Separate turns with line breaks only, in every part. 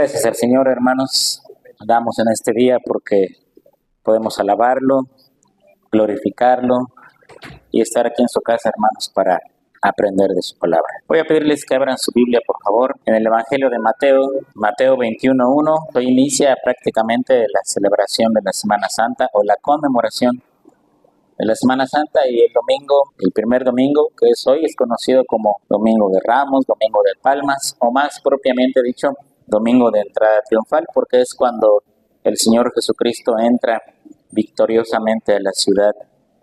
Gracias al Señor, hermanos. Damos en este día porque podemos alabarlo, glorificarlo y estar aquí en su casa, hermanos, para aprender de su palabra. Voy a pedirles que abran su Biblia, por favor, en el Evangelio de Mateo 21:1. Hoy inicia prácticamente la celebración de la Semana Santa o la conmemoración de la Semana Santa, y el domingo, el primer domingo, que es hoy, es conocido como Domingo de Ramos, Domingo de Palmas, o más propiamente dicho, Domingo de Entrada Triunfal, porque es cuando el Señor Jesucristo entra victoriosamente a la ciudad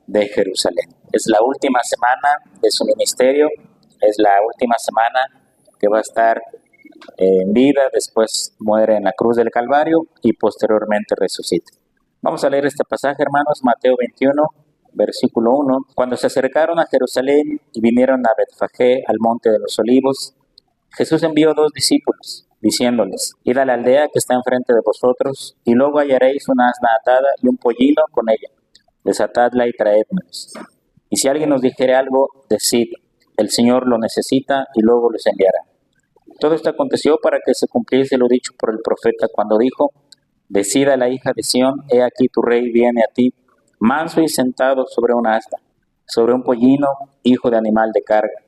de Jerusalén. Es la última semana de su ministerio, es la última semana que va a estar en vida, después muere en la cruz del Calvario y posteriormente resucita. Vamos a leer este pasaje, hermanos, Mateo 21, versículo 1. Cuando se acercaron a Jerusalén y vinieron a Betfagé, al monte de los olivos, Jesús envió 2 discípulos, diciéndoles: id a la aldea que está enfrente de vosotros, y luego hallaréis una asna atada y un pollino con ella. Desatadla y traédmelos. Y si alguien os dijere algo, decid: el Señor lo necesita, y luego los enviará. Todo esto aconteció para que se cumpliese lo dicho por el profeta cuando dijo: decida la hija de Sión, he aquí tu rey viene a ti, manso y sentado sobre un asna, sobre un pollino, hijo de animal de carga.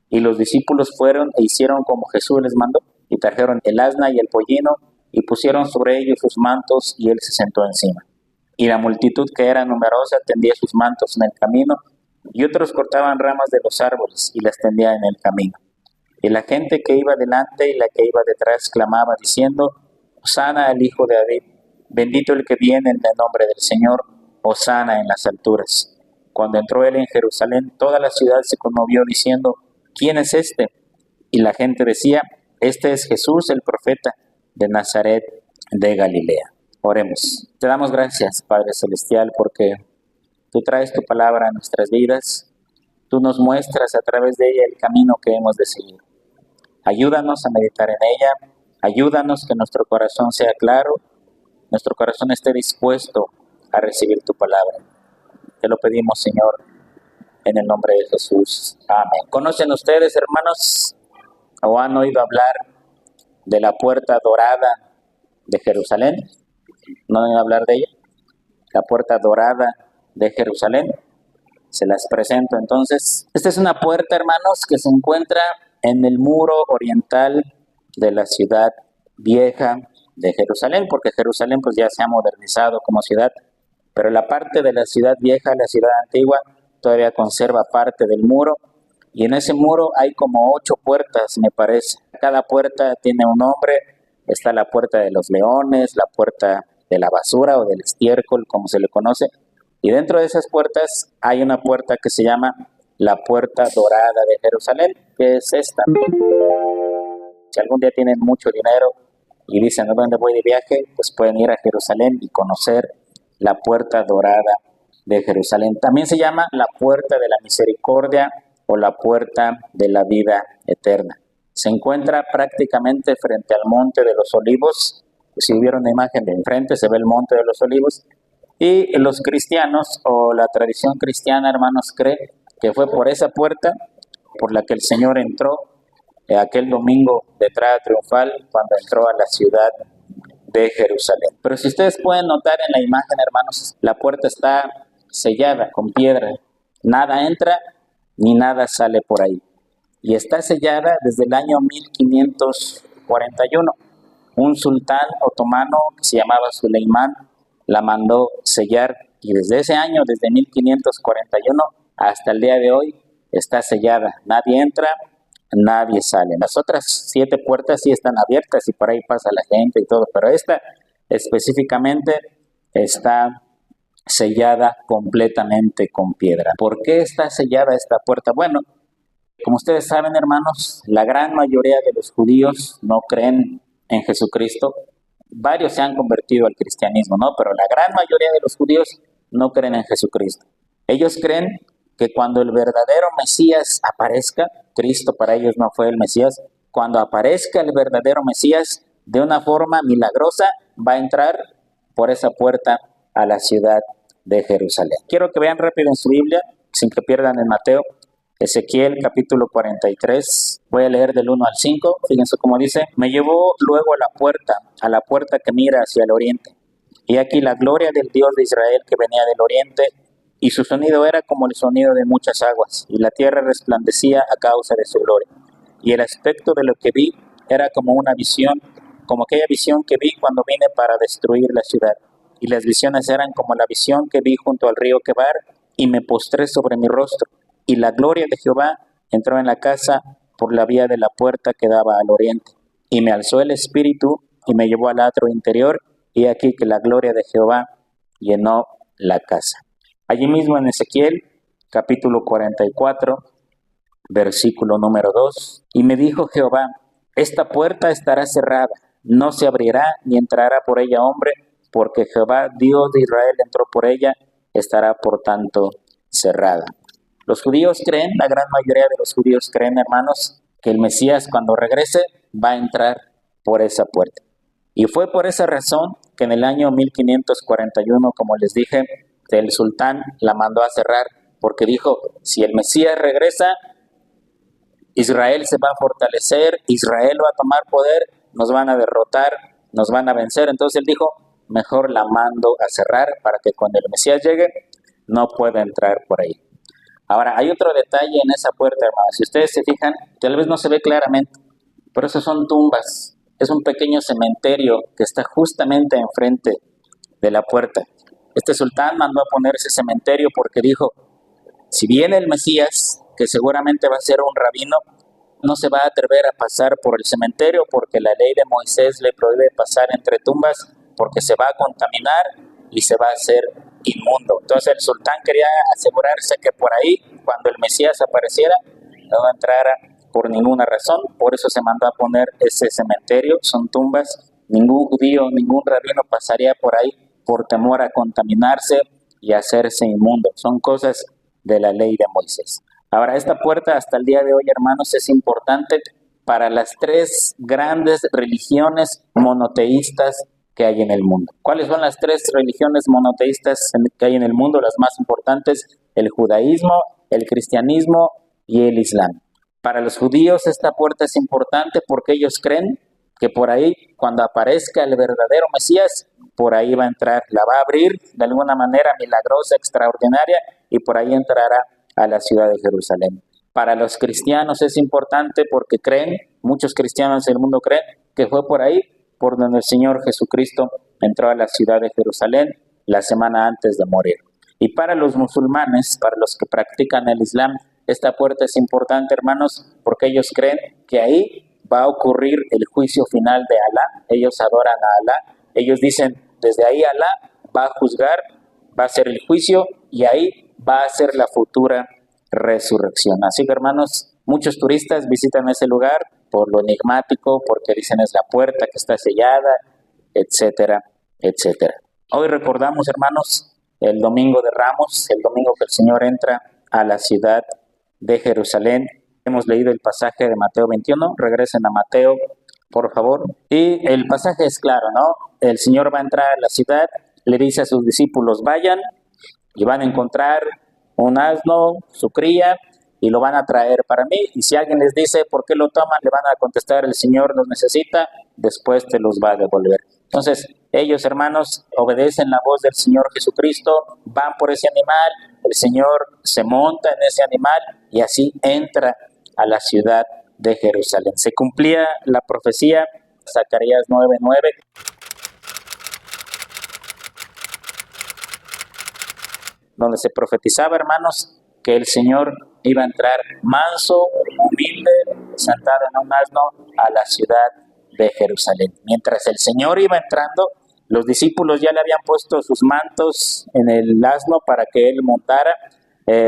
Y los discípulos fueron e hicieron como Jesús les mandó, y trajeron el asna y el pollino, y pusieron sobre ellos sus mantos, y él se sentó encima. Y la multitud, que era numerosa, tendía sus mantos en el camino, y otros cortaban ramas de los árboles y las tendían en el camino. Y la gente que iba delante y la que iba detrás clamaba diciendo: Hosana al Hijo de David, bendito el que viene en el nombre del Señor, Hosana en las alturas. Cuando entró él en Jerusalén, toda la ciudad se conmovió diciendo: ¿quién es este? Y la gente decía: este es Jesús el profeta de Nazaret de Galilea. Oremos. Te damos gracias, Padre Celestial, porque tú traes tu palabra a nuestras vidas. Tú nos muestras a través de ella el camino que hemos de seguir. Ayúdanos a meditar en ella. Ayúdanos que nuestro corazón sea claro, nuestro corazón esté dispuesto a recibir tu palabra. Te lo pedimos, Señor, en el nombre de Jesús. Amén. ¿Conocen ustedes, hermanos, o han oído hablar de la puerta dorada de Jerusalén? ¿No han oído hablar de ella? La puerta dorada de Jerusalén. Se las presento entonces. Esta es una puerta, hermanos, que se encuentra en el muro oriental de la ciudad vieja de Jerusalén, porque Jerusalén pues ya se ha modernizado como ciudad, pero la parte de la ciudad vieja, la ciudad antigua, todavía conserva parte del muro, y en ese muro hay como 8 puertas, me parece. Cada puerta tiene un nombre. Está la puerta de los leones, la puerta de la basura o del estiércol, como se le conoce, y dentro de esas puertas hay una puerta que se llama la puerta dorada de Jerusalén, que es esta. Si algún día tienen mucho dinero y dicen: ¿a dónde voy de viaje?, pues pueden ir a Jerusalén y conocer la puerta dorada de Jerusalén. También se llama la puerta de la misericordia o la puerta de la vida eterna. Se encuentra prácticamente frente al monte de los olivos. Si vieron la imagen de enfrente, se ve el monte de los olivos. Y los cristianos, o la tradición cristiana, hermanos, cree que fue por esa puerta por la que el Señor entró aquel domingo de entrada triunfal, cuando entró a la ciudad de Jerusalén. Pero si ustedes pueden notar en la imagen, hermanos, la puerta está sellada con piedra. Nada entra ni nada sale por ahí. Y está sellada desde el año 1541. Un sultán otomano que se llamaba Suleimán la mandó sellar, y desde ese año, desde 1541 hasta el día de hoy, está sellada. Nadie entra, nadie sale. Las otras 7 puertas sí están abiertas y por ahí pasa la gente y todo, pero esta específicamente está sellada completamente con piedra. ¿Por qué está sellada esta puerta? Bueno, como ustedes saben, hermanos, la gran mayoría de los judíos no creen en Jesucristo. Varios se han convertido al cristianismo, ¿no? Pero la gran mayoría de los judíos no creen en Jesucristo. Ellos creen que cuando el verdadero Mesías aparezca, Cristo para ellos no fue el Mesías, cuando aparezca el verdadero Mesías, de una forma milagrosa, va a entrar por esa puerta a la ciudad de Jerusalén. Quiero que vean rápido en su Biblia, sin que pierdan en Mateo Ezequiel capítulo 43, voy a leer del 1 al 5, fíjense cómo dice: me llevó luego a la puerta que mira hacia el oriente, y aquí la gloria del Dios de Israel que venía del oriente, y su sonido era como el sonido de muchas aguas, y la tierra resplandecía a causa de su gloria. Y el aspecto de lo que vi era como una visión, como aquella visión que vi cuando vine para destruir la ciudad. Y las visiones eran como la visión que vi junto al río Quebar, y me postré sobre mi rostro. Y la gloria de Jehová entró en la casa por la vía de la puerta que daba al oriente. Y me alzó el espíritu y me llevó al atrio interior, y aquí que la gloria de Jehová llenó la casa. Allí mismo en Ezequiel, capítulo 44, versículo número 2. Y me dijo Jehová: esta puerta estará cerrada, no se abrirá ni entrará por ella hombre, porque Jehová, Dios de Israel, entró por ella, estará por tanto cerrada. Los judíos creen, la gran mayoría de los judíos creen, hermanos, que el Mesías cuando regrese va a entrar por esa puerta. Y fue por esa razón que en el año 1541, como les dije, el sultán la mandó a cerrar, porque dijo: si el Mesías regresa, Israel se va a fortalecer, Israel va a tomar poder, nos van a derrotar, nos van a vencer. Entonces él dijo: mejor la mando a cerrar para que cuando el Mesías llegue no pueda entrar por ahí. Ahora, hay otro detalle en esa puerta, hermanos. Si ustedes se fijan, tal vez no se ve claramente, pero eso son tumbas. Es un pequeño cementerio que está justamente enfrente de la puerta. Este sultán mandó a poner ese cementerio porque dijo: si viene el Mesías, que seguramente va a ser un rabino, no se va a atrever a pasar por el cementerio porque la ley de Moisés le prohíbe pasar entre tumbas porque se va a contaminar y se va a hacer inmundo. Entonces el sultán quería asegurarse que por ahí, cuando el Mesías apareciera, no entrara por ninguna razón. Por eso se mandó a poner ese cementerio. Son tumbas. Ningún judío, ningún rabino pasaría por ahí por temor a contaminarse y hacerse inmundo. Son cosas de la ley de Moisés. Ahora, esta puerta hasta el día de hoy, hermanos, es importante para las tres grandes religiones monoteístas que hay en el mundo. ¿Cuáles son las tres religiones monoteístas que hay en el mundo? Las más importantes: el judaísmo, el cristianismo y el islam. Para los judíos esta puerta es importante porque ellos creen que por ahí, cuando aparezca el verdadero Mesías, por ahí va a entrar, la va a abrir de alguna manera milagrosa, extraordinaria, y por ahí entrará a la ciudad de Jerusalén. Para los cristianos es importante porque creen, muchos cristianos del mundo creen, que fue por ahí por donde el Señor Jesucristo entró a la ciudad de Jerusalén la semana antes de morir. Y para los musulmanes, para los que practican el Islam, esta puerta es importante, hermanos, porque ellos creen que ahí va a ocurrir el juicio final de Alá. Ellos adoran a Alá. Ellos dicen: desde ahí Alá va a juzgar, va a hacer el juicio y ahí va a ser la futura resurrección. Así que, hermanos, muchos turistas visitan ese lugar por lo enigmático, porque dicen es la puerta que está sellada, etcétera, etcétera. Hoy recordamos, hermanos, el domingo de Ramos, el domingo que el Señor entra a la ciudad de Jerusalén. Hemos leído el pasaje de Mateo 21, regresen a Mateo, por favor. Y el pasaje es claro, ¿no? El Señor va a entrar a la ciudad, le dice a sus discípulos: vayan y van a encontrar un asno, su cría, y lo van a traer para mí. Y si alguien les dice por qué lo toman, le van a contestar: el Señor los necesita, después te los va a devolver. Entonces, ellos, hermanos, obedecen la voz del Señor Jesucristo, van por ese animal, el Señor se monta en ese animal y así entra a la ciudad de Jerusalén. Se cumplía la profecía, Zacarías 9:9. Donde se profetizaba, hermanos, que el Señor iba a entrar manso, humilde, sentado en un asno a la ciudad de Jerusalén. Mientras el Señor iba entrando, los discípulos ya le habían puesto sus mantos en el asno para que él montara.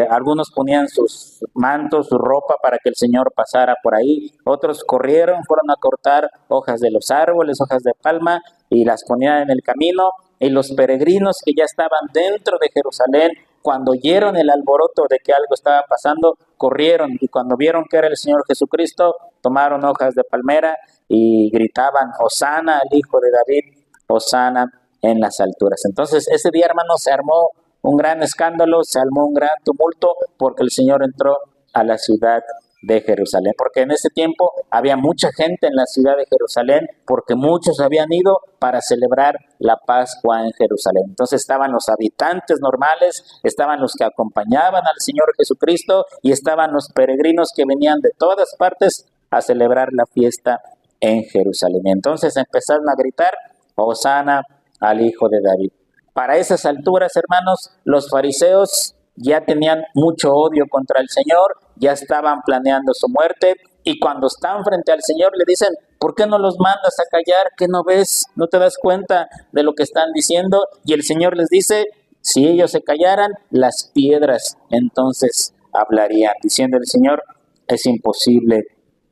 Algunos ponían sus mantos, su ropa para que el Señor pasara por ahí. Otros corrieron, fueron a cortar hojas de los árboles, hojas de palma, y las ponían en el camino. Y los peregrinos que ya estaban dentro de Jerusalén, cuando oyeron el alboroto de que algo estaba pasando, corrieron, y cuando vieron que era el Señor Jesucristo, tomaron hojas de palmera y gritaban: Hosana al Hijo de David, Hosana en las alturas. Entonces ese día, hermanos, se armó un gran escándalo, se armó un gran tumulto porque el Señor entró a la ciudad de Jerusalén, porque en ese tiempo había mucha gente en la ciudad de Jerusalén, porque muchos habían ido para celebrar la Pascua en Jerusalén. Entonces estaban los habitantes normales, estaban los que acompañaban al Señor Jesucristo y estaban los peregrinos que venían de todas partes a celebrar la fiesta en Jerusalén. Y entonces empezaron a gritar: Hosana al Hijo de David. Para esas alturas, hermanos, los fariseos ya tenían mucho odio contra el Señor, ya estaban planeando su muerte, y cuando están frente al Señor le dicen: ¿por qué no los mandas a callar? ¿Qué no ves? ¿No te das cuenta de lo que están diciendo? Y el Señor les dice: si ellos se callaran, las piedras entonces hablarían. Diciendo el Señor: es imposible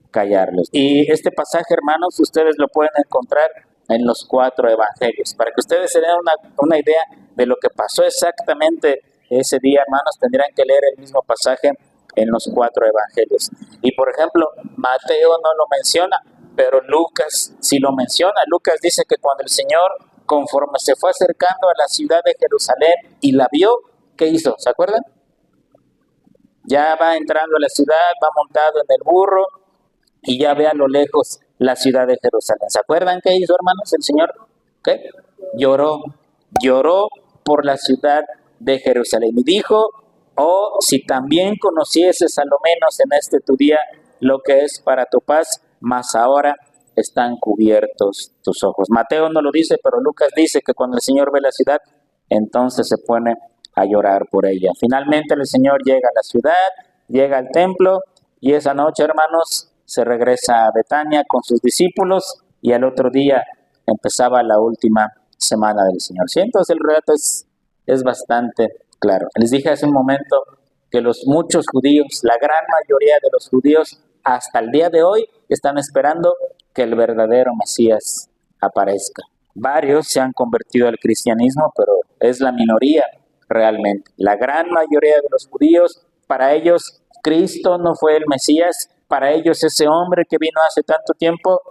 callarlos. Y este pasaje, hermanos, ustedes lo pueden encontrar en los 4 evangelios. Para que ustedes se den una idea de lo que pasó exactamente ese día, hermanos, tendrán que leer el mismo pasaje en los 4 evangelios. Y por ejemplo, Mateo no lo menciona, pero Lucas sí lo menciona. Lucas dice que cuando el Señor, conforme se fue acercando a la ciudad de Jerusalén y la vio, ¿qué hizo? ¿Se acuerdan? Ya va entrando a la ciudad, va montado en el burro y ya ve a lo lejos la ciudad de Jerusalén. ¿Se acuerdan qué hizo, hermanos, el Señor? ¿Qué? Lloró por la ciudad de Jerusalén y dijo: oh, si también conocieses a lo menos en este tu día lo que es para tu paz, mas ahora están cubiertos tus ojos. Mateo no lo dice, pero Lucas dice que cuando el Señor ve la ciudad, entonces se pone a llorar por ella. Finalmente el Señor llega a la ciudad, llega al templo, y esa noche, hermanos, se regresa a Betania con sus discípulos, y al otro día empezaba la última semana del Señor. ¿Sí? Entonces el relato es bastante claro. Les dije hace un momento que los muchos judíos, la gran mayoría de los judíos, hasta el día de hoy están esperando que el verdadero Mesías aparezca. Varios se han convertido al cristianismo, pero es la minoría realmente. La gran mayoría de los judíos, para ellos Cristo no fue el Mesías. Para ellos ese hombre que vino hace tanto tiempo,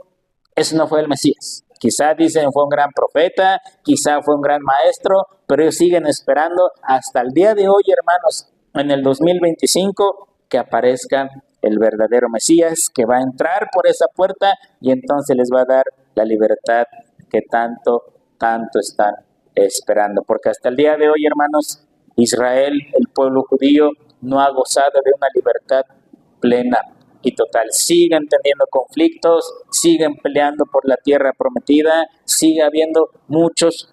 ese no fue el Mesías. Quizá dicen fue un gran profeta, quizá fue un gran maestro, pero ellos siguen esperando hasta el día de hoy, hermanos, en el 2025, que aparezca el verdadero Mesías, que va a entrar por esa puerta y entonces les va a dar la libertad que tanto están esperando. Porque hasta el día de hoy, hermanos, Israel, el pueblo judío, no ha gozado de una libertad plena y total. Siguen teniendo conflictos, siguen peleando por la tierra prometida, sigue habiendo muchos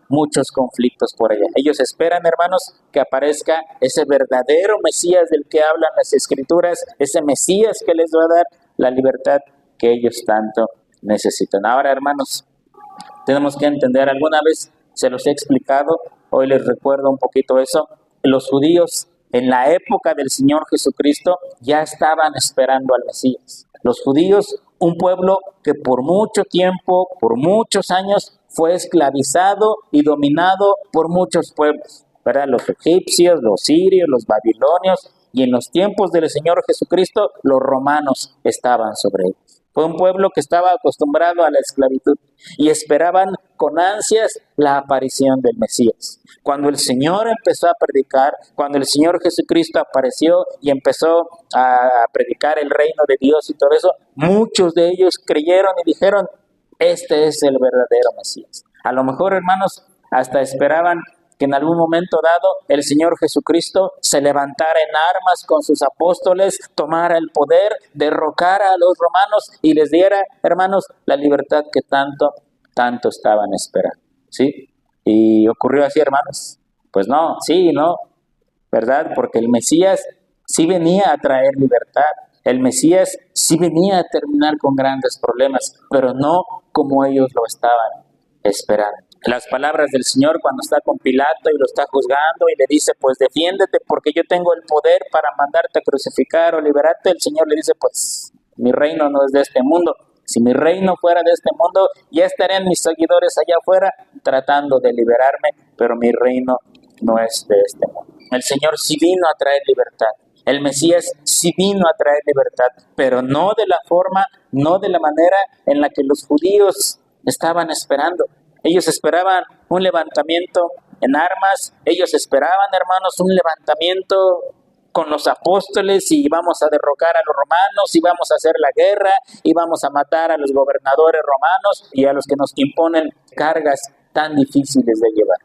conflictos por allá. Ellos esperan, hermanos, que aparezca ese verdadero Mesías del que hablan las Escrituras, ese Mesías que les va a dar la libertad que ellos tanto necesitan. Ahora, hermanos, tenemos que entender, alguna vez se los he explicado, hoy les recuerdo un poquito eso. Los judíos en la época del Señor Jesucristo ya estaban esperando al Mesías. Los judíos, un pueblo que por mucho tiempo, por muchos años, fue esclavizado y dominado por muchos pueblos, ¿verdad? Los egipcios, los sirios, los babilonios, y en los tiempos del Señor Jesucristo, los romanos estaban sobre ellos. Fue un pueblo que estaba acostumbrado a la esclavitud y esperaban con ansias la aparición del Mesías. Cuando el Señor empezó a predicar, cuando el Señor Jesucristo apareció y empezó a predicar el reino de Dios y todo eso, muchos de ellos creyeron y dijeron: este es el verdadero Mesías. A lo mejor, hermanos, hasta esperaban que en algún momento dado el Señor Jesucristo se levantara en armas con sus apóstoles, tomara el poder, derrocara a los romanos y les diera, hermanos, la libertad que tanto estaban esperando. ¿Sí? ¿Y ocurrió así, hermanos? Pues no, sí, no, ¿verdad? Porque el Mesías sí venía a traer libertad. El Mesías sí venía a terminar con grandes problemas, pero no como ellos lo estaban esperando. Las palabras del Señor cuando está con Pilato y lo está juzgando y le dice: pues defiéndete porque yo tengo el poder para mandarte a crucificar o liberarte. El Señor le dice: pues mi reino no es de este mundo. Si mi reino fuera de este mundo, ya estarían mis seguidores allá afuera tratando de liberarme, pero mi reino no es de este mundo. El Señor sí vino a traer libertad. El Mesías sí vino a traer libertad, pero no de la forma, no de la manera en la que los judíos estaban esperando. Ellos esperaban un levantamiento en armas, ellos esperaban, hermanos, un levantamiento con los apóstoles y vamos a derrocar a los romanos y vamos a hacer la guerra y vamos a matar a los gobernadores romanos y a los que nos imponen cargas tan difíciles de llevar.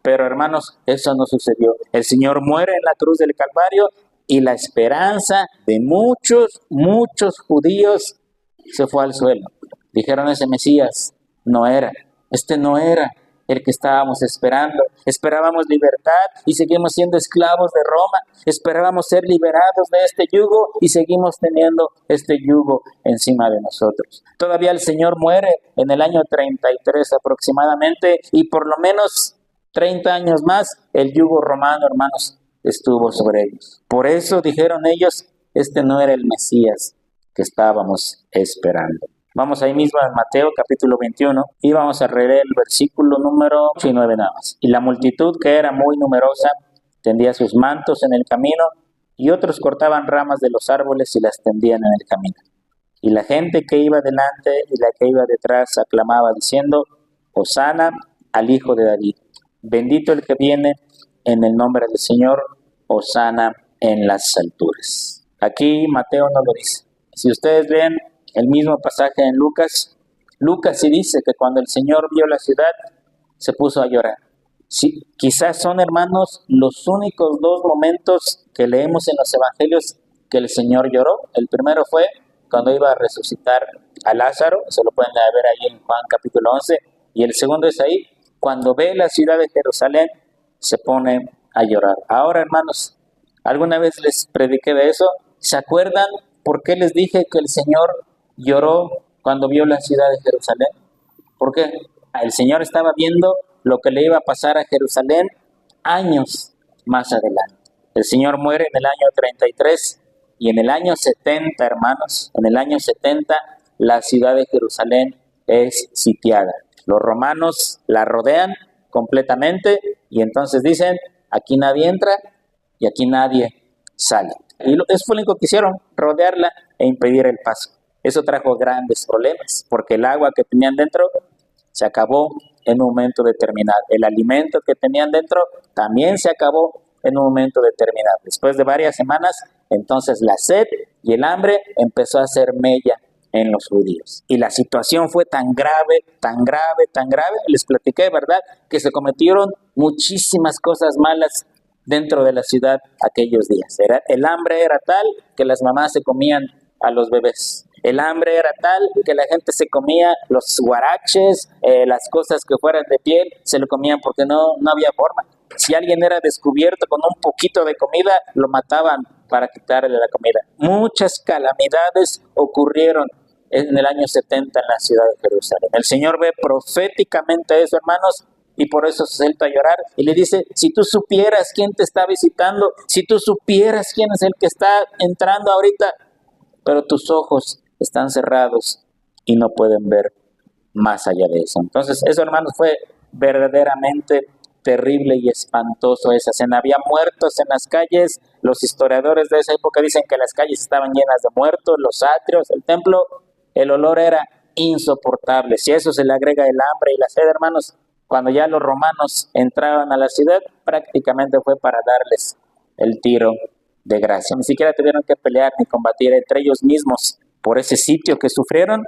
Pero hermanos, eso no sucedió. El Señor muere en la cruz del Calvario y la esperanza de muchos judíos se fue al suelo. Dijeron, ese Mesías no era, este no era el que estábamos esperando. Esperábamos libertad y seguimos siendo esclavos de Roma. Esperábamos ser liberados de este yugo y seguimos teniendo este yugo encima de nosotros. Todavía el Señor muere en el año 33 aproximadamente y por lo menos 30 años más el yugo romano, hermanos, estuvo sobre ellos. Por eso dijeron ellos, este no era el Mesías que estábamos esperando. Vamos ahí mismo en Mateo capítulo 21 y vamos a leer el versículo número 8 y 9 nada más. Y la multitud, que era muy numerosa, tendía sus mantos en el camino y otros cortaban ramas de los árboles y las tendían en el camino. Y la gente que iba delante y la que iba detrás aclamaba diciendo, Hosana al Hijo de David. Bendito el que viene en el nombre del Señor, Hosana en las alturas. Aquí Mateo no lo dice. Si ustedes leen el mismo pasaje en Lucas sí dice que cuando el Señor vio la ciudad, se puso a llorar. Sí, quizás son, hermanos, los únicos dos momentos que leemos en los evangelios que el Señor lloró. El primero fue cuando iba a resucitar a Lázaro, se lo pueden ver ahí en Juan capítulo 11, y el segundo es ahí, cuando ve la ciudad de Jerusalén, se pone a llorar. Ahora, hermanos, alguna vez les prediqué de eso. ¿Se acuerdan por qué les dije que el Señor lloró cuando vio la ciudad de Jerusalén? ¿Por qué? El Señor estaba viendo lo que le iba a pasar a Jerusalén años más adelante. El Señor muere en el año 33 y en el año 70, hermanos, en el año 70 la ciudad de Jerusalén es sitiada. Los romanos la rodean completamente y entonces dicen, aquí nadie entra y aquí nadie sale. Y eso fue lo único que hicieron, rodearla e impedir el paso. Eso trajo grandes problemas, porque el agua que tenían dentro se acabó en un momento determinado. El alimento que tenían dentro también se acabó en un momento determinado. Después de varias semanas, entonces la sed y el hambre empezó a hacer mella en los judíos. Y la situación fue tan grave, les platiqué, ¿verdad?, que se cometieron muchísimas cosas malas dentro de la ciudad aquellos días. El hambre era tal que las mamás se comían a los bebés. El hambre era tal que la gente se comía los guaraches, las cosas que fueran de piel, se lo comían porque no había forma. Si alguien era descubierto con un poquito de comida, lo mataban para quitarle la comida. Muchas calamidades ocurrieron en el año 70 en la ciudad de Jerusalén. El Señor ve proféticamente eso, hermanos, y por eso se suelta a llorar y le dice, si tú supieras quién te está visitando, si tú supieras quién es el que está entrando ahorita, pero tus ojos están cerrados y no pueden ver más allá de eso. Entonces, eso, hermanos, fue verdaderamente terrible y espantoso esa escena. Había muertos en las calles. Los historiadores de esa época dicen que las calles estaban llenas de muertos, los atrios, el templo, el olor era insoportable. Si a eso se le agrega el hambre y la sed, hermanos, cuando ya los romanos entraban a la ciudad, prácticamente fue para darles el tiro de gracia. Ni siquiera tuvieron que pelear ni combatir entre ellos mismos. Por ese sitio que sufrieron,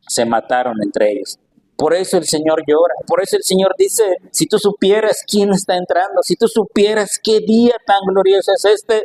se mataron entre ellos. Por eso el Señor llora. Por eso el Señor dice, si tú supieras quién está entrando, si tú supieras qué día tan glorioso es este,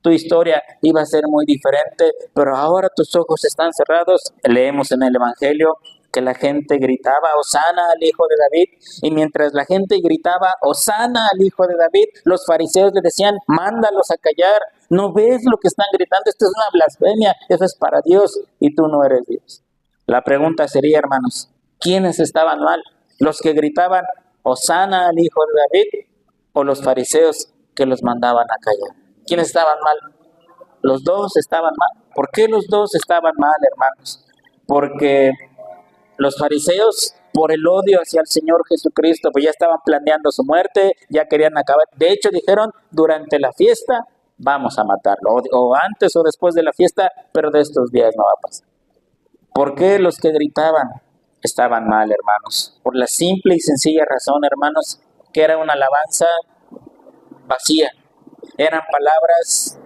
tu historia iba a ser muy diferente, pero ahora tus ojos están cerrados. Leemos en el Evangelio que la gente gritaba, Hosana al Hijo de David, y mientras la gente gritaba, Hosana al Hijo de David, los fariseos le decían, mándalos a callar, ¿no ves lo que están gritando? Esto es una blasfemia, eso es para Dios, y tú no eres Dios. La pregunta sería, hermanos, ¿quiénes estaban mal? ¿Los que gritaban, Hosana al Hijo de David, o los fariseos que los mandaban a callar? ¿Quiénes estaban mal? Los dos estaban mal. ¿Por qué los dos estaban mal, hermanos? Porque los fariseos, por el odio hacia el Señor Jesucristo, pues ya estaban planeando su muerte, ya querían acabar. De hecho, dijeron, durante la fiesta vamos a matarlo, o antes o después de la fiesta, pero de estos días no va a pasar. ¿Por qué los que gritaban estaban mal, hermanos? Por la simple y sencilla razón, hermanos, que era una alabanza vacía. Eran palabras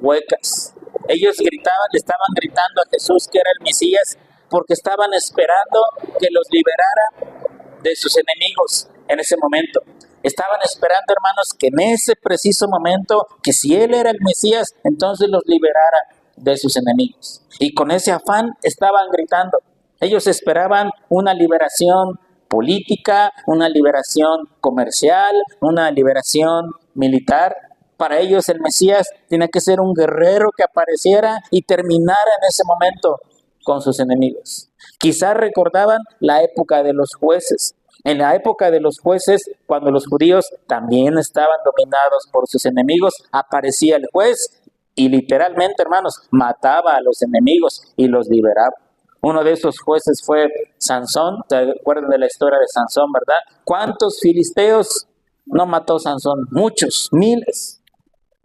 huecas. Ellos gritaban, le estaban gritando a Jesús que era el Mesías porque estaban esperando que los liberara de sus enemigos en ese momento. Estaban esperando, hermanos, que en ese preciso momento, que si Él era el Mesías, entonces los liberara de sus enemigos. Y con ese afán estaban gritando. Ellos esperaban una liberación política, una liberación comercial, una liberación militar. Para ellos el Mesías tenía que ser un guerrero que apareciera y terminara en ese momento con sus enemigos. Quizás recordaban la época de los jueces. En la época de los jueces, cuando los judíos también estaban dominados por sus enemigos, aparecía el juez y literalmente, hermanos, mataba a los enemigos y los liberaba. Uno de esos jueces fue Sansón. ¿Se acuerdan de la historia de Sansón, verdad? ¿Cuántos filisteos no mató Sansón? Muchos, miles.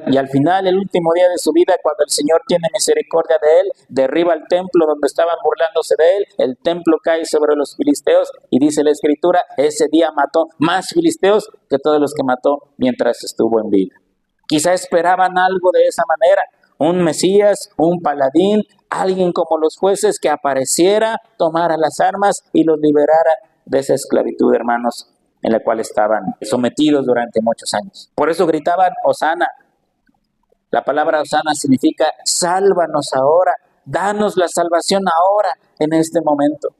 Y al final, el último día de su vida, cuando el Señor tiene misericordia de él, derriba el templo donde estaban burlándose de él, el templo cae sobre los filisteos y dice la Escritura, ese día mató más filisteos que todos los que mató mientras estuvo en vida. Quizá esperaban algo de esa manera, un Mesías, un paladín, alguien como los jueces que apareciera, tomara las armas y los liberara de esa esclavitud, hermanos, en la cual estaban sometidos durante muchos años. Por eso gritaban, Hosana. La palabra Hosana significa sálvanos ahora, danos la salvación ahora, en este momento.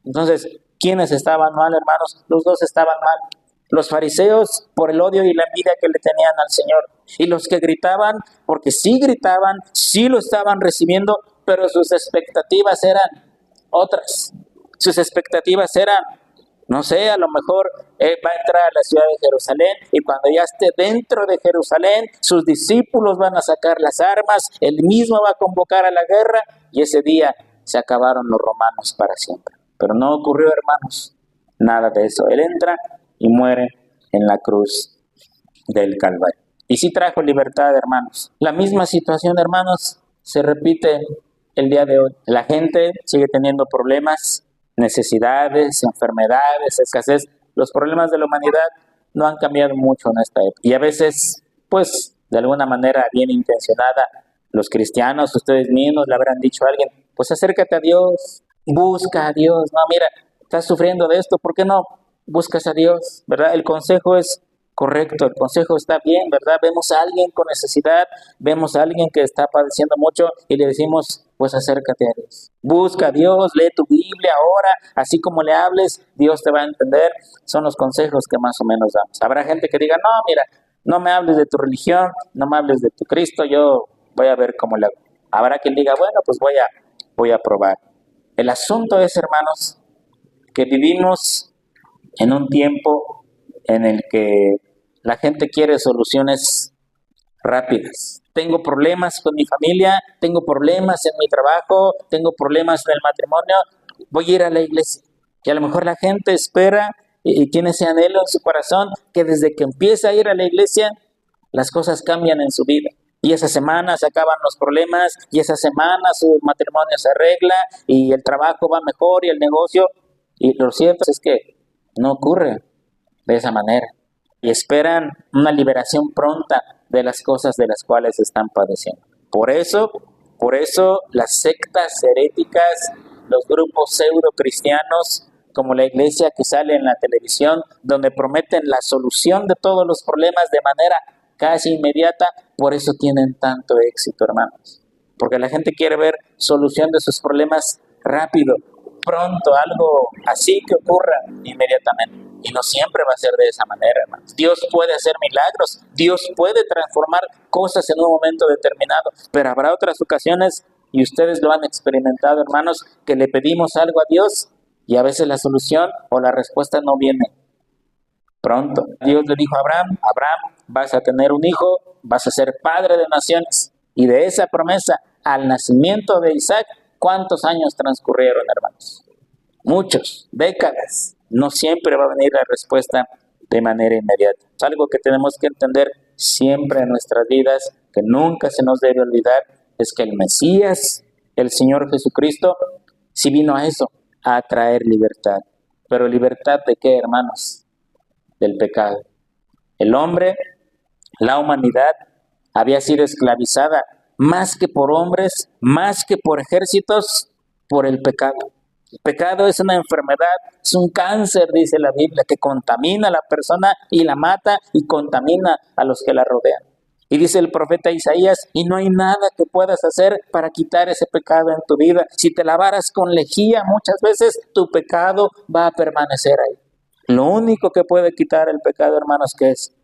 Entonces, ¿quiénes estaban mal, hermanos? Los dos estaban mal. Los fariseos por el odio y la envidia que le tenían al Señor. Y los que gritaban, porque sí gritaban, sí lo estaban recibiendo, pero sus expectativas eran otras. Sus expectativas eran, no sé, a lo mejor va a entrar a la ciudad de Jerusalén y cuando ya esté dentro de Jerusalén, sus discípulos van a sacar las armas, él mismo va a convocar a la guerra y ese día se acabaron los romanos para siempre. Pero no ocurrió, hermanos, nada de eso. Él entra y muere en la cruz del Calvario. Y sí trajo libertad, hermanos. La misma situación, hermanos, se repite el día de hoy. La gente sigue teniendo problemas, necesidades, enfermedades, escasez. Los problemas de la humanidad no han cambiado mucho en esta época. Y a veces, pues, de alguna manera bien intencionada, los cristianos, ustedes mismos, le habrán dicho a alguien, pues acércate a Dios, busca a Dios. No, mira, estás sufriendo de esto, ¿por qué no buscas a Dios? ¿Verdad? El consejo es correcto, el consejo está bien, ¿verdad? Vemos a alguien con necesidad, vemos a alguien que está padeciendo mucho y le decimos, pues acércate a Dios. Busca a Dios, lee tu Biblia ahora, así como le hables, Dios te va a entender. Son los consejos que más o menos damos. Habrá gente que diga, no, mira, no me hables de tu religión, no me hables de tu Cristo, yo voy a ver cómo le hago. Habrá quien diga, bueno, pues voy a probar. El asunto es, hermanos, que vivimos en un tiempo en el que la gente quiere soluciones rápidas. Tengo problemas con mi familia, tengo problemas en mi trabajo, tengo problemas en el matrimonio, voy a ir a la iglesia. Y a lo mejor la gente espera y tiene ese anhelo en su corazón que desde que empieza a ir a la iglesia, las cosas cambian en su vida. Y esa semana se acaban los problemas, y esa semana su matrimonio se arregla, y el trabajo va mejor, y el negocio. Y lo cierto es que no ocurre de esa manera. Y esperan una liberación pronta de las cosas de las cuales están padeciendo. Por eso las sectas heréticas, los grupos pseudo cristianos, como la iglesia que sale en la televisión, donde prometen la solución de todos los problemas de manera casi inmediata, por eso tienen tanto éxito, hermanos. Porque la gente quiere ver solución de sus problemas rápido, pronto, algo así que ocurra inmediatamente. Y no siempre va a ser de esa manera, hermanos. Dios puede hacer milagros, Dios puede transformar cosas en un momento determinado, pero habrá otras ocasiones, y ustedes lo han experimentado, hermanos, que le pedimos algo a Dios y a veces la solución o la respuesta no viene pronto. Dios le dijo a Abraham, Abraham, vas a tener un hijo, vas a ser padre de naciones. Y de esa promesa al nacimiento de Isaac, ¿cuántos años transcurrieron, hermanos? Muchos, décadas. No siempre va a venir la respuesta de manera inmediata. Es algo que tenemos que entender siempre en nuestras vidas, que nunca se nos debe olvidar, es que el Mesías, el Señor Jesucristo, sí vino a eso, a traer libertad. Pero ¿libertad de qué, hermanos? Del pecado. El hombre, la humanidad, había sido esclavizada más que por hombres, más que por ejércitos, por el pecado. El pecado es una enfermedad, es un cáncer, dice la Biblia, que contamina a la persona y la mata y contamina a los que la rodean. Y dice el profeta Isaías, y no hay nada que puedas hacer para quitar ese pecado en tu vida. Si te lavaras con lejía, muchas veces tu pecado va a permanecer ahí. Lo único que puede quitar el pecado, hermanos, que es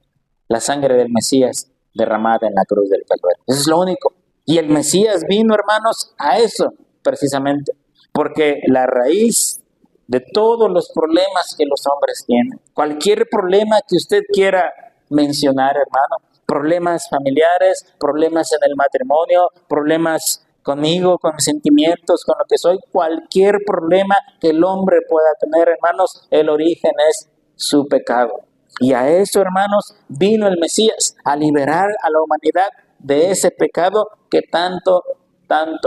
la sangre del Mesías derramada en la cruz del Calvario. Eso es lo único. Y el Mesías vino, hermanos, a eso precisamente. Porque la raíz de todos los problemas que los hombres tienen, cualquier problema que usted quiera mencionar, hermano, problemas familiares, problemas en el matrimonio, problemas conmigo, con mis sentimientos, con lo que soy, cualquier problema que el hombre pueda tener, hermanos, el origen es su pecado. Y a eso, hermanos, vino el Mesías, a liberar a la humanidad de ese pecado que tanto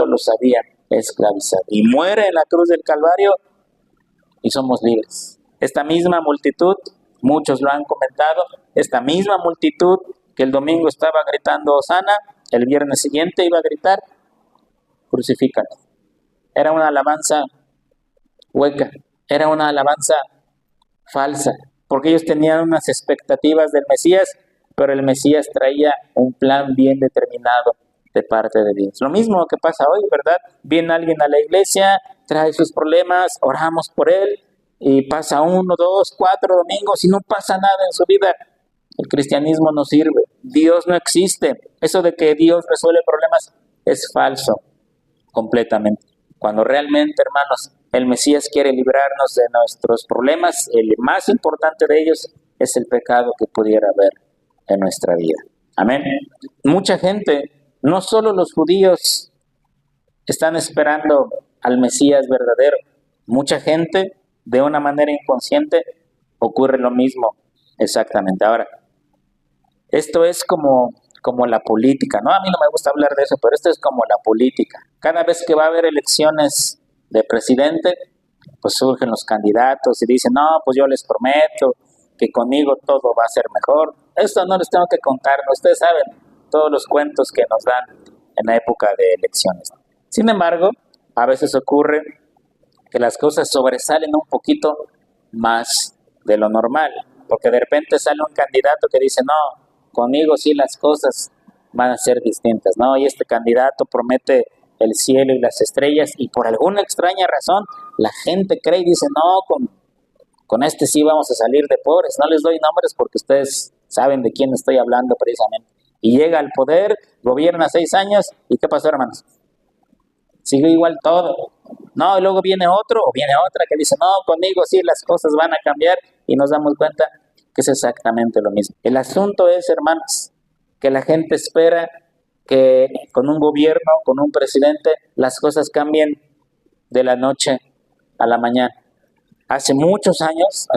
los había esclavizado. Y muere en la cruz del Calvario y somos libres. Esta misma multitud, muchos lo han comentado, esta misma multitud que el domingo estaba gritando Hosana, el viernes siguiente iba a gritar, crucifícalo. Era una alabanza hueca, era una alabanza falsa, porque ellos tenían unas expectativas del Mesías, pero el Mesías traía un plan bien determinado de parte de Dios. Lo mismo que pasa hoy, ¿verdad? Viene alguien a la iglesia, trae sus problemas, oramos por él, y pasa 1, 2, 4 domingos y no pasa nada en su vida. El cristianismo no sirve, Dios no existe. Eso de que Dios resuelve problemas es falso, completamente. Cuando realmente, hermanos, el Mesías quiere librarnos de nuestros problemas, el más importante de ellos es el pecado que pudiera haber en nuestra vida. Amén. Mucha gente, no solo los judíos, están esperando al Mesías verdadero. Mucha gente, de una manera inconsciente, ocurre lo mismo exactamente. Ahora, esto es como la política, ¿no? A mí no me gusta hablar de eso, pero esto es como la política. Cada vez que va a haber elecciones de presidente, pues surgen los candidatos y dicen, no, pues yo les prometo que conmigo todo va a ser mejor. Esto no les tengo que contar, ¿no? Ustedes saben todos los cuentos que nos dan en la época de elecciones. Sin embargo, a veces ocurre que las cosas sobresalen un poquito más de lo normal, porque de repente sale un candidato que dice, no, conmigo sí las cosas van a ser distintas, ¿no? Y este candidato promete el cielo y las estrellas, y por alguna extraña razón la gente cree y dice, no, con este sí vamos a salir de pobres. No les doy nombres porque ustedes saben de quién estoy hablando precisamente. Y llega al poder, gobierna 6 años, ¿y qué pasó, hermanos? Sigue igual todo. No, y luego viene otro o viene otra que dice, no, conmigo sí las cosas van a cambiar, y nos damos cuenta que es exactamente lo mismo. El asunto es, hermanos, que la gente espera que con un gobierno, con un presidente, las cosas cambien de la noche a la mañana. Hace muchos años,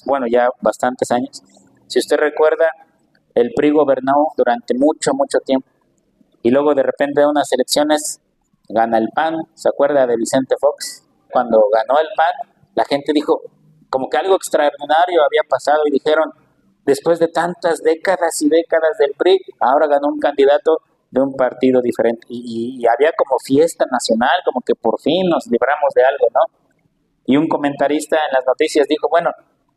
bueno, ya bastantes años, si usted recuerda, el PRI gobernó durante mucho tiempo, y luego de repente de unas elecciones gana el PAN. ¿Se acuerda de Vicente Fox? Cuando ganó el PAN, la gente dijo, como que algo extraordinario había pasado, y dijeron, después de tantas décadas y décadas del PRI, ahora ganó un candidato de un partido diferente, y había como fiesta nacional, como que por fin nos libramos de algo, ¿no? Y un comentarista en las noticias dijo, bueno,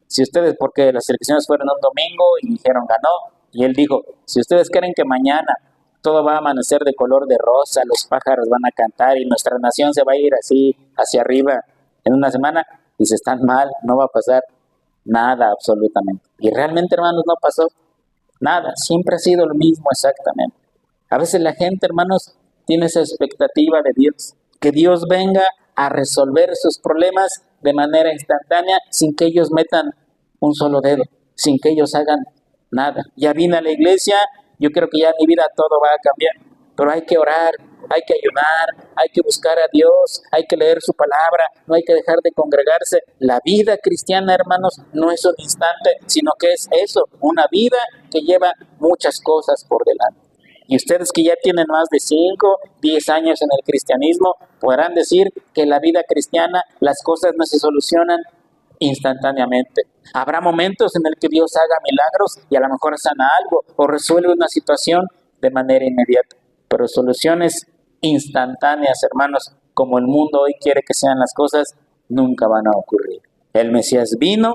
si ustedes, porque las elecciones fueron un domingo y dijeron ganó, y él dijo, si ustedes creen que mañana todo va a amanecer de color de rosa, los pájaros van a cantar y nuestra nación se va a ir así hacia arriba en una semana, y se están mal, no va a pasar nada absolutamente. Y realmente, hermanos, no pasó nada, siempre ha sido lo mismo exactamente. A veces la gente, hermanos, tiene esa expectativa de Dios, que Dios venga a resolver sus problemas de manera instantánea, sin que ellos metan un solo dedo, sin que ellos hagan nada. Ya vine a la iglesia, yo creo que ya en mi vida todo va a cambiar, pero hay que orar, hay que ayunar, hay que buscar a Dios, hay que leer su palabra, no hay que dejar de congregarse. La vida cristiana, hermanos, no es un instante, sino que es eso, una vida que lleva muchas cosas por delante. Y ustedes que ya tienen más de 5, 10 años en el cristianismo, podrán decir que en la vida cristiana las cosas no se solucionan instantáneamente. Habrá momentos en el que Dios haga milagros y a lo mejor sana algo o resuelve una situación de manera inmediata. pero soluciones instantáneas, hermanos, como el mundo hoy quiere que sean las cosas, nunca van a ocurrir. El Mesías vino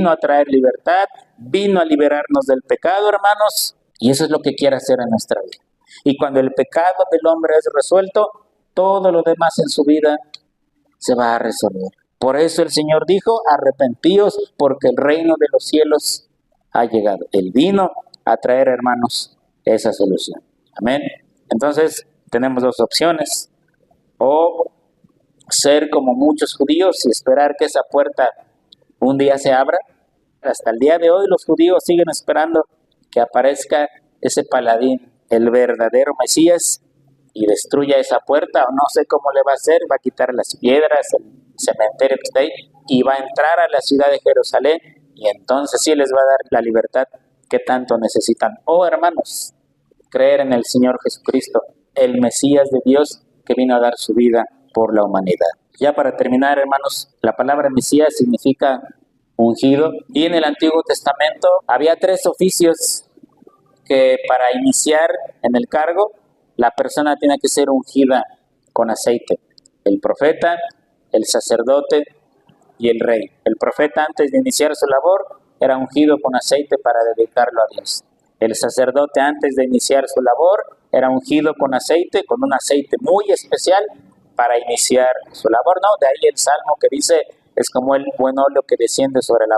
a traer libertad, vino a liberarnos del pecado, hermanos, y eso es lo que quiere hacer en nuestra vida. Y cuando el pecado del hombre es resuelto, todo lo demás en su vida se va a resolver. Por eso el Señor dijo, arrepentíos porque el reino de los cielos ha llegado. Él vino a traer, hermanos, esa solución. Amén. Entonces, tenemos dos opciones. O ser como muchos judíos y esperar que esa puerta un día se abra. Hasta el día de hoy los judíos siguen esperando que aparezca ese paladín, el verdadero Mesías, y destruya esa puerta, o no sé cómo le va a hacer, va a quitar las piedras, el cementerio que está ahí, y va a entrar a la ciudad de Jerusalén, y entonces sí les va a dar la libertad que tanto necesitan. Oh, hermanos, creer en el Señor Jesucristo, el Mesías de Dios, que vino a dar su vida por la humanidad. Ya para terminar, hermanos, la palabra Mesías significa ungido, y en el Antiguo Testamento había 3 oficios que para iniciar en el cargo, la persona tiene que ser ungida con aceite. El profeta, el sacerdote y el rey. El profeta, antes de iniciar su labor, era ungido con aceite para dedicarlo a Dios. El sacerdote, antes de iniciar su labor, era ungido con aceite, con un aceite muy especial para iniciar su labor. No, de ahí el salmo que dice, es como el buen óleo que desciende sobre la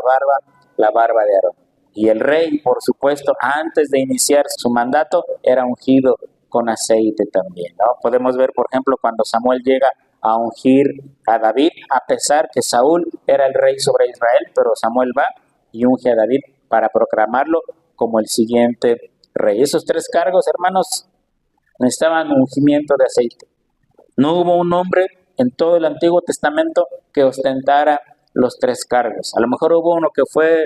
barba de Aarón. Y el rey, por supuesto, antes de iniciar su mandato, era ungido con aceite también, ¿no? Podemos ver, por ejemplo, cuando Samuel llega a ungir a David, a pesar que Saúl era el rey sobre Israel, pero Samuel va y unge a David para proclamarlo como el siguiente rey. Esos 3 cargos, hermanos, necesitaban ungimiento de aceite. No hubo un hombre en todo el Antiguo Testamento que ostentara los 3 cargos. A lo mejor hubo uno que fue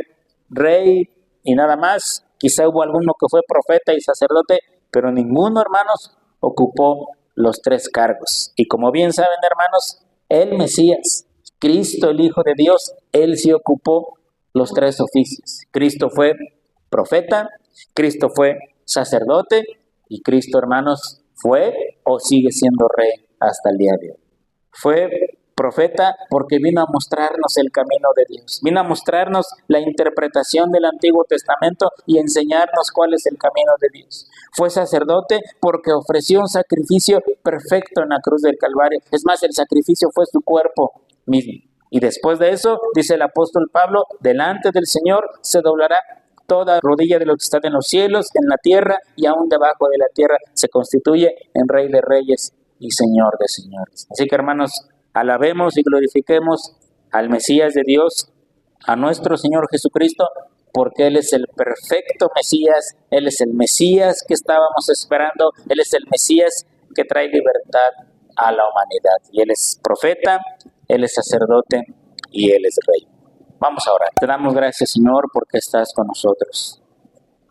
rey y nada más, quizá hubo alguno que fue profeta y sacerdote, pero ninguno, hermanos, ocupó los 3 cargos. Y como bien saben, hermanos, el Mesías, Cristo, el Hijo de Dios, Él sí ocupó los 3 oficios. Cristo fue profeta, Cristo fue sacerdote y Cristo, hermanos, fue o sigue siendo rey hasta el día de hoy. Fue profeta porque vino a mostrarnos el camino de Dios, vino a mostrarnos la interpretación del Antiguo Testamento y enseñarnos cuál es el camino de Dios. Fue sacerdote porque ofreció un sacrificio perfecto en la cruz del Calvario. Es más, el sacrificio fue su cuerpo mismo. Y después de eso, dice el apóstol Pablo, delante del Señor se doblará toda rodilla de lo que está en los cielos, en la tierra y aún debajo de la tierra, se constituye en Rey de Reyes y Señor de Señores. Así que, hermanos, alabemos y glorifiquemos al Mesías de Dios, a nuestro Señor Jesucristo, porque Él es el perfecto Mesías, Él es el Mesías que estábamos esperando, Él es el Mesías que trae libertad a la humanidad. Y Él es profeta, Él es sacerdote y Él es rey. Vamos a orar. Te damos gracias, Señor, porque estás con nosotros.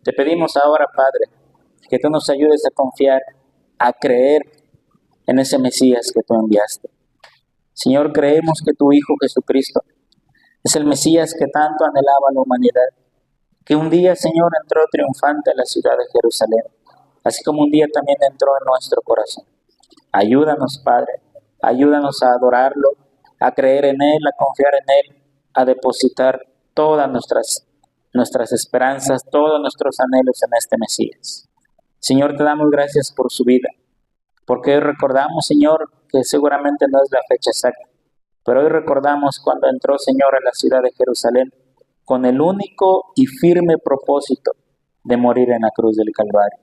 Te pedimos ahora, Padre, que tú nos ayudes a confiar, a creer en ese Mesías que tú enviaste. Señor, creemos que tu Hijo Jesucristo es el Mesías que tanto anhelaba la humanidad, que un día, Señor, entró triunfante a la ciudad de Jerusalén, así como un día también entró en nuestro corazón. Ayúdanos, Padre, ayúdanos a adorarlo, a creer en Él, a confiar en Él, a depositar todas nuestras esperanzas, todos nuestros anhelos en este Mesías. Señor, te damos gracias por su vida, porque hoy recordamos, Señor, que seguramente no es la fecha exacta, pero hoy recordamos cuando entró, Señor, a la ciudad de Jerusalén con el único y firme propósito de morir en la cruz del Calvario,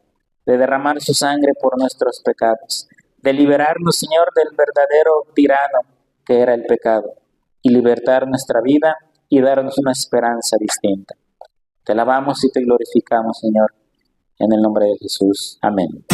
de derramar su sangre por nuestros pecados, de liberarnos, Señor, del verdadero tirano que era el pecado, y libertar nuestra vida y darnos una esperanza distinta. Te alabamos y te glorificamos, Señor, en el nombre de Jesús. Amén.